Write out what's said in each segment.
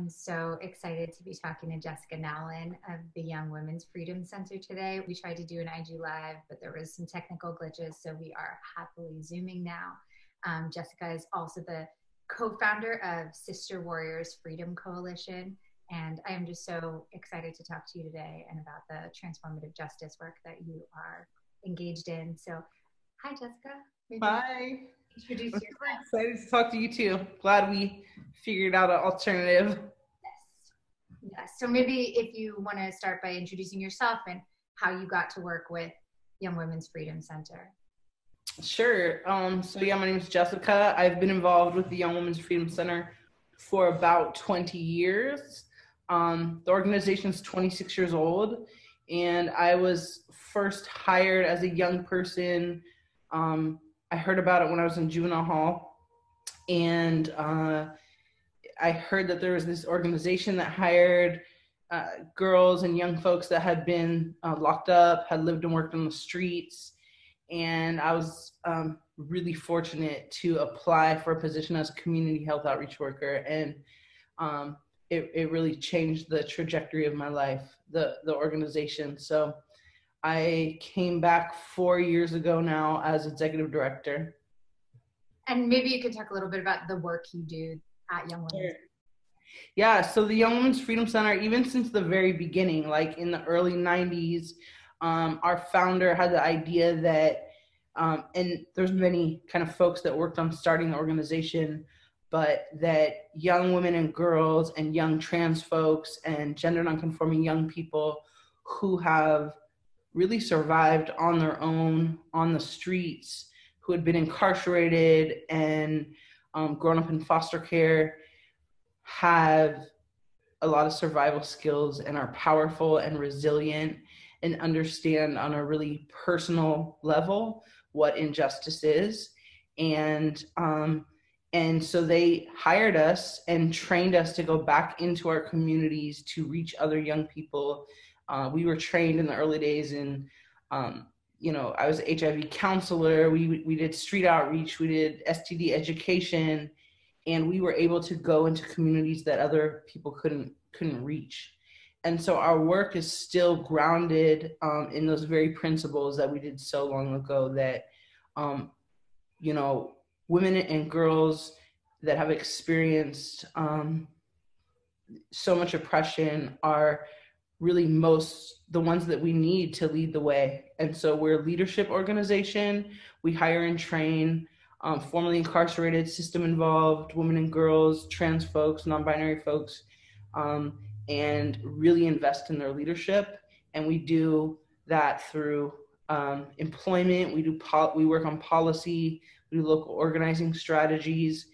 I'm so excited to be talking to Jessica Nowlan of the Young Women's Freedom Center today. We tried to do an IG Live, but there was some technical glitches, so we are happily Zooming now. Jessica is also the co-founder of Sister Warriors Freedom Coalition, and I am just so excited to talk to you today and about the transformative justice work that you are engaged in. So, hi, Jessica. Hi. Introduce I'm yourself. super excited to talk to you too. Glad we figured out an alternative. Yes. So maybe if you want to start by introducing yourself and how you got to work with Young Women's Freedom Center. Sure. So yeah, my name is Jessica. I've been involved with the Young Women's Freedom Center for about 20 years. The organization is 26 years old, and I was first hired as a young person. I heard about it when I was in juvenile hall, and I heard that there was this organization that hired girls and young folks that had been locked up, had lived and worked on the streets, and I was really fortunate to apply for a position as a community health outreach worker, and it really changed the trajectory of my life, the organization. So I came back 4 years ago now as executive director. And maybe you could talk a little bit about the work you do at Young Women's. Sure. Yeah, so the Young Women's Freedom Center, even since the very beginning, like in the early 90s, our founder had the idea that, and there's many kind of folks that worked on starting the organization, but that young women and girls and young trans folks and gender nonconforming young people who have really survived on their own on the streets, who had been incarcerated and grown up in foster care, have a lot of survival skills and are powerful and resilient and understand on a really personal level what injustice is. And so they hired us and trained us to go back into our communities to reach other young people. We were trained in the early days in, I was an HIV counselor. We did street outreach. We did STD education, and we were able to go into communities that other people couldn't reach. And so our work is still grounded in those very principles that we did so long ago, that, women and girls that have experienced so much oppression are really the ones that we need to lead the way. And so we're a leadership organization. We hire and train formerly incarcerated, system involved women and girls, trans folks, non-binary folks, and really invest in their leadership. And we do that through employment. We work on policy, we do local organizing strategies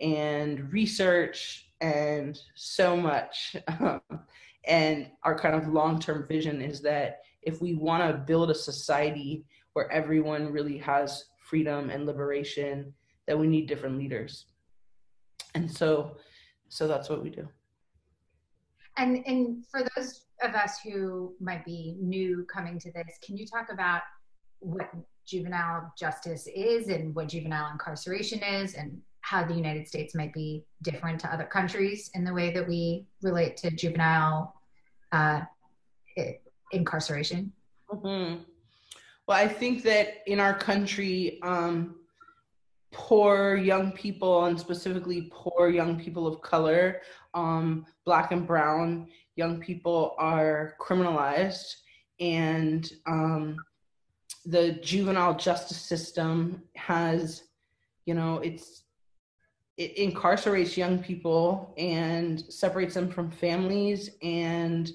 and research and so much. And our kind of long-term vision is that if we want to build a society where everyone really has freedom and liberation, that we need different leaders. And so that's what we do. And for those of us who might be new coming to this, can you talk about what juvenile justice is and what juvenile incarceration is, and how the United States might be different to other countries in the way that we relate to juvenile incarceration? Mm-hmm. Well, I think that in our country, poor young people, and specifically poor young people of color, Black and brown young people, are criminalized, and the juvenile justice system has, it incarcerates young people and separates them from families. And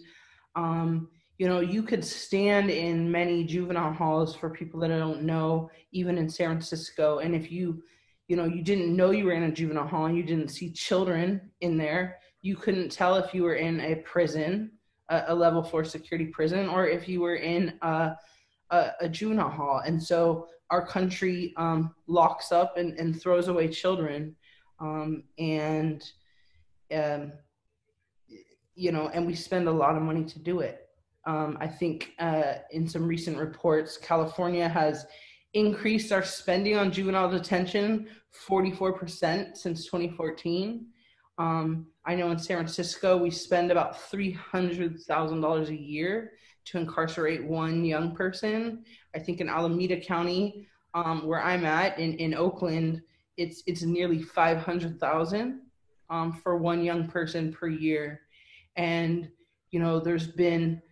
you could stand in many juvenile halls, for people that I don't know, even in San Francisco, and if you didn't know you were in a juvenile hall and you didn't see children in there, you couldn't tell if you were in a prison, a level 4 security prison, or if you were in a juvenile hall. And so our country locks up and throws away children, and we spend a lot of money to do it. I think in some recent reports, California has increased our spending on juvenile detention 44% since 2014. I know in San Francisco, we spend about $300,000 a year to incarcerate one young person. I think in Alameda County, where I'm at in Oakland, it's nearly 500,000 for one young person per year. And, there's been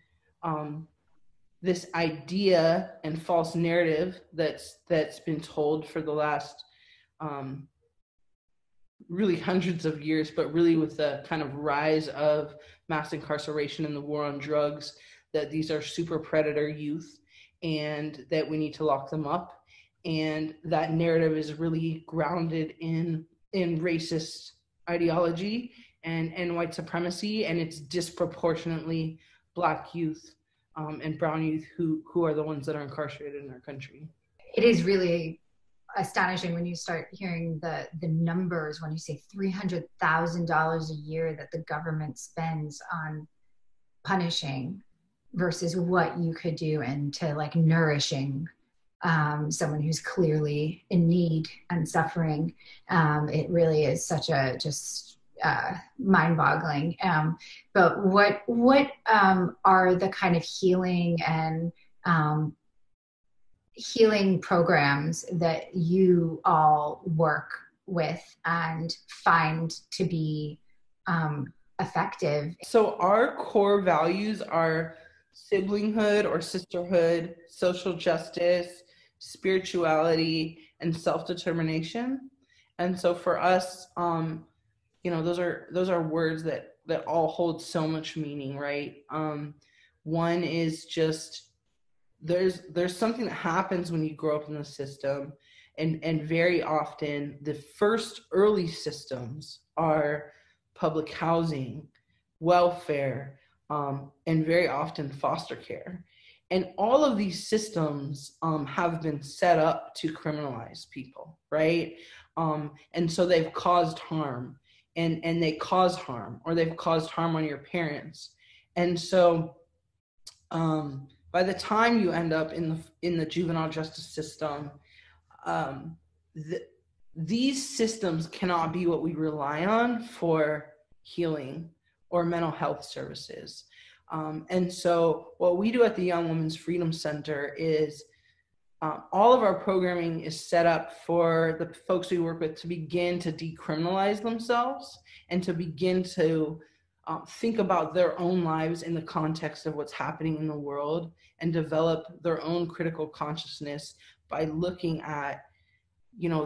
this idea and false narrative that's been told for the last really hundreds of years, but really with the kind of rise of mass incarceration and the war on drugs, that these are super predator youth and that we need to lock them up. And that narrative is really grounded in racist ideology and white supremacy, and it's disproportionately Black youth and brown youth who are the ones that are incarcerated in our country. It is really astonishing when you start hearing the numbers, when you say $300,000 a year that the government spends on punishing versus what you could do into like nourishing someone who's clearly in need and suffering. It really is such a just mind-boggling. But what are the kind of healing and healing programs that you all work with and find to be effective? So our core values are siblinghood or sisterhood, social justice, spirituality, and self-determination. And so for us, those are words that all hold so much meaning, right? One is just there's something that happens when you grow up in the system, and very often the first early systems are public housing, welfare, and very often foster care. And all of these systems have been set up to criminalize people, right? And so they've caused harm, and they cause harm, or they've caused harm on your parents. And so by the time you end up in the juvenile justice system, these systems cannot be what we rely on for healing or mental health services. And so what we do at the Young Women's Freedom Center is all of our programming is set up for the folks we work with to begin to decriminalize themselves and to begin to think about their own lives in the context of what's happening in the world and develop their own critical consciousness by looking at,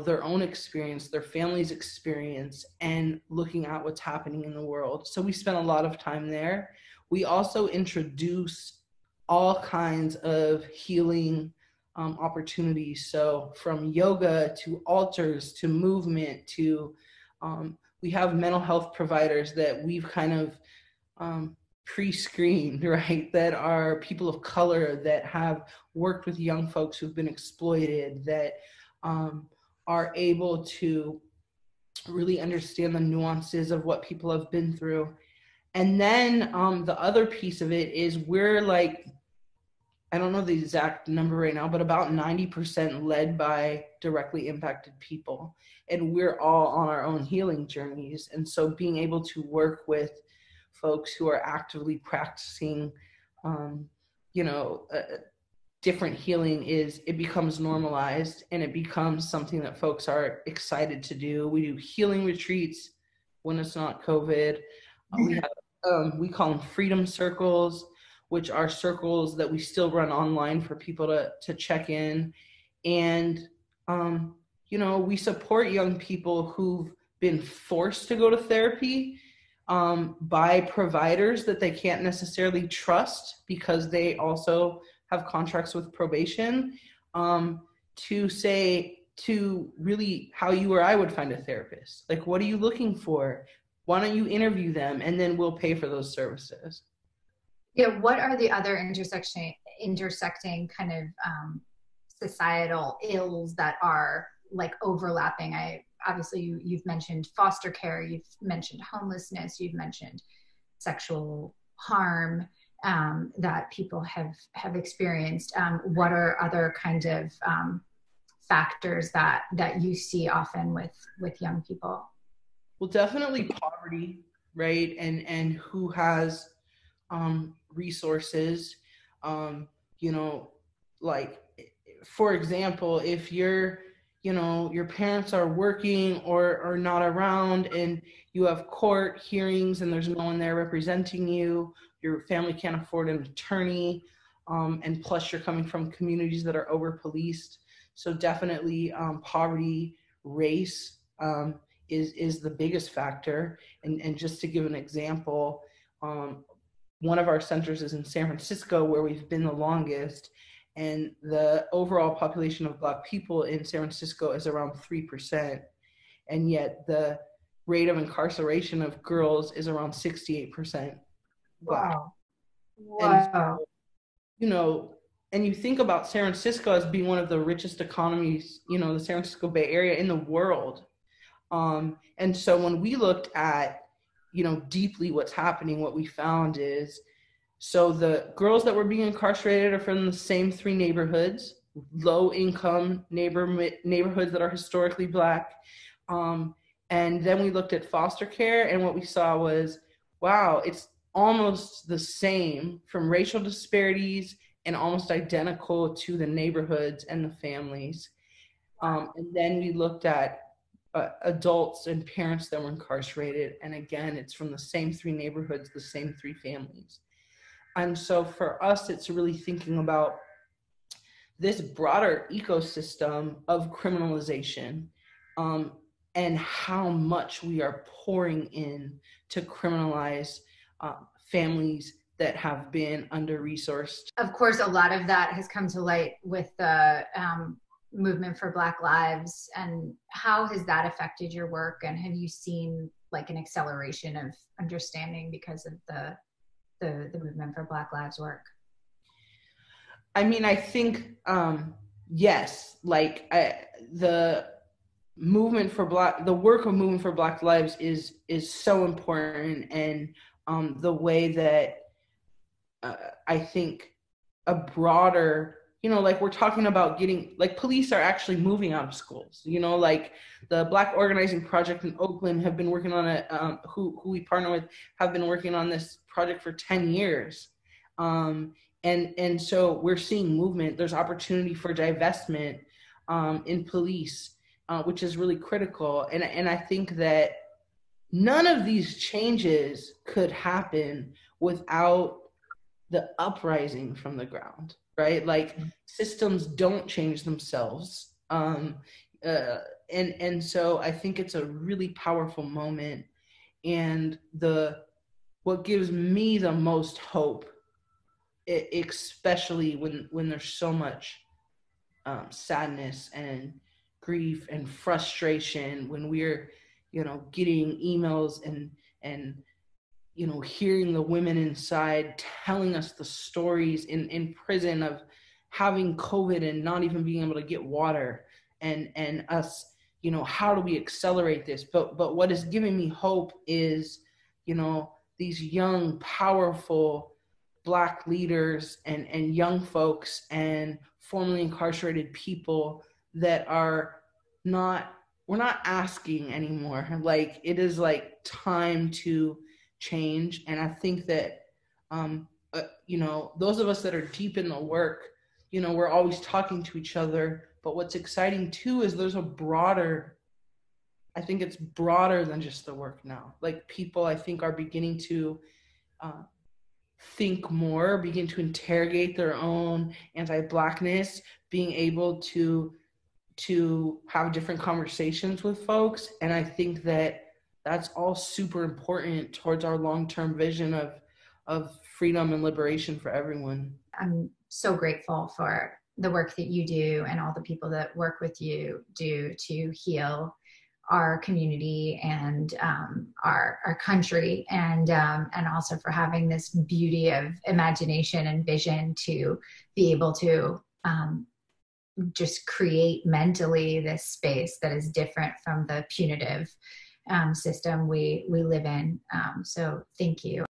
their own experience, their family's experience, and looking at what's happening in the world. So we spend a lot of time there. We also introduce all kinds of healing opportunities. So from yoga to altars to movement to we have mental health providers that we've kind of pre-screened, right? That are people of color that have worked with young folks who've been exploited, that are able to really understand the nuances of what people have been through. And then the other piece of it is we're like, I don't know the exact number right now, but about 90% led by directly impacted people. And we're all on our own healing journeys. And so being able to work with folks who are actively practicing, different healing it becomes normalized, and it becomes something that folks are excited to do. We do healing retreats when it's not COVID. We call them freedom circles, which are circles that we still run online for people to check in. And, we support young people who've been forced to go to therapy by providers that they can't necessarily trust because they also have contracts with probation, to really how you or I would find a therapist. Like, what are you looking for? Why don't you interview them, and then we'll pay for those services. Yeah, what are the other intersecting kind of societal ills that are like overlapping? Obviously you've mentioned foster care, you've mentioned homelessness, you've mentioned sexual harm that people have experienced. What are other kind of factors that you see often with young people? Well, definitely poverty, right? And who has resources. Um, you know, like for example, if you're, your parents are working or not around, and you have court hearings and there's no one there representing you, your family can't afford an attorney, and plus you're coming from communities that are over policed. So definitely poverty, race, is the biggest factor. And just to give an example, one of our centers is in San Francisco, where we've been the longest, and the overall population of Black people in San Francisco is around 3%, and yet the rate of incarceration of girls is around 68% Black. Wow. And Wow. you know, and you think about San Francisco as being one of the richest economies, the San Francisco Bay Area in the world. And so when we looked at, deeply what's happening, what we found is, so the girls that were being incarcerated are from the same three neighborhoods, low income neighborhoods that are historically Black. And then we looked at foster care, and what we saw was, wow, it's almost the same from racial disparities and almost identical to the neighborhoods and the families. And then we looked at adults and parents that were incarcerated. And again, it's from the same three neighborhoods, the same three families. And so for us, it's really thinking about this broader ecosystem of criminalization, and how much we are pouring in to criminalize families that have been under-resourced. Of course, a lot of that has come to light with the movement for Black Lives. And how has that affected your work? And have you seen like an acceleration of understanding because of the movement for Black Lives work? I mean, I think, yes, like the work of movement for Black Lives is so important. And the way that I think a broader, like we're talking about getting, like police are actually moving out of schools, like the Black Organizing Project in Oakland have been working on it, who we partner with, have been working on this project for 10 years. And so we're seeing movement. There's opportunity for divestment in police, which is really critical. And I think that none of these changes could happen without the uprising from the ground, right? Like systems don't change themselves. And so I think it's a really powerful moment. And what gives me the most hope, especially when there's so much sadness and grief and frustration, when we're, getting emails and hearing the women inside telling us the stories in prison of having COVID and not even being able to get water, and us, how do we accelerate this? But what is giving me hope is, these young, powerful Black leaders and young folks and formerly incarcerated people that we're not asking anymore. Like, it is like time to change. And I think that, those of us that are deep in the work, we're always talking to each other. But what's exciting too is there's I think it's broader than just the work now. Like, people, I think, are beginning to think more, begin to interrogate their own anti-Blackness, being able to have different conversations with folks. And I think that that's all super important towards our long-term vision of freedom and liberation for everyone. I'm so grateful for the work that you do and all the people that work with you do to heal our community and our country, and also for having this beauty of imagination and vision to be able to just create mentally this space that is different from the punitive system we live in. So thank you.